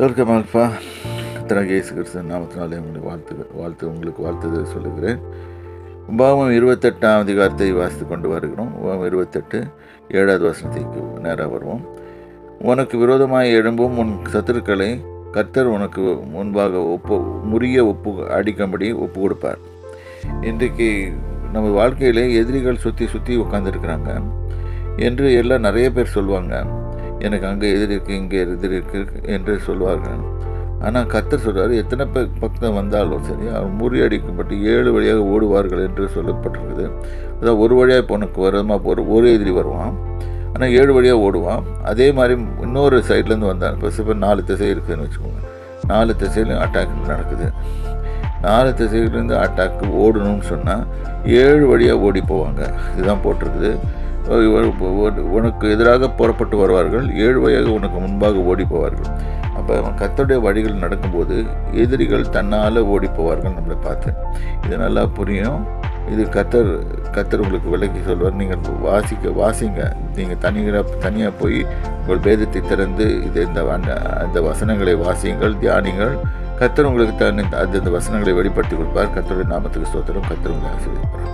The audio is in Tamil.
Welcome alpha. கர்த்தராகிய இயேசு கிறிஸ்துவின் நாமத்தினாலே உங்களுக்கு வாழ்த்துதல் சொல்லுகிறேன். உபாகமம் 28ஆம் அதிகாரத்தை வாசித்து கொண்டு வருகிறோம். உபாகமம் 28 7வது வசனத்திற்கு நேராக வருவோம். உனக்கு விரோதமாய் எழும்பும் உன் சத்துருக்களை கர்த்தர் உனக்கு முன்பாக அடிக்கும்படி ஒப்பு கொடுப்பார். இன்றைக்கு நம்ம வாழ்க்கையிலே எதிரிகள் சுற்றி உட்காந்துருக்குறாங்க என்று எல்லாம் நிறைய பேர் சொல்லுவாங்க. எனக்கு அங்கே எதிரி இருக்குது, இங்கே எதிரி இருக்குது என்று சொல்வார்கள். ஆனால் கர்த்தர் சொல்கிறார், எத்தனை பக்கம் வந்தாலும் சரி அவர் முறியடிக்கப்பட்டு 7 வழியாக ஓடுவார்கள் என்று சொல்லப்பட்டிருக்குது. அதாவது ஒரு வழியாக இப்போ உனக்கு வரமாக ஒரு எதிரி வருவான், ஆனால் 7 வழியாக ஓடுவான். அதே மாதிரி இன்னொரு சைட்லேருந்து வந்தான். இப்போ 4 திசை இருக்குதுன்னு வச்சுக்கோங்க. 4 திசையிலும் அட்டாக் நடக்குது. 4 திசையிலேருந்து அட்டாக்கு ஓடணும்னு சொன்னால் 7 வழியாக ஓடி போவாங்க. இதுதான் போட்டிருக்குது. உனக்கு எதிராக புறப்பட்டு வருவார்கள், 7 வழியாக உனக்கு முன்பாக ஓடி போவார்கள். அப்போ கர்த்தருடைய வழிகள் நடக்கும்போது எதிரிகள் தன்னால் ஓடி போவார்கள். நம்மளை பார்த்து இது நல்லா புரியும். இது கர்த்தர் உங்களுக்கு விளக்கி சொல்வார். நீங்கள் வாசிங்க. நீங்கள் தனியாக போய் உங்கள் வேதத்தை திறந்து இந்த வசனங்களை வாசியுங்கள், தியானிங்கள். கர்த்தர் உங்களுக்கு அந்த வசனங்களை வெளிப்படுத்தி கொடுப்பார். கர்த்தருடைய நாமத்துக்கு ஸ்தோத்திரம். கர்த்தர் உங்களை ஆசீர்வதிப்பார்.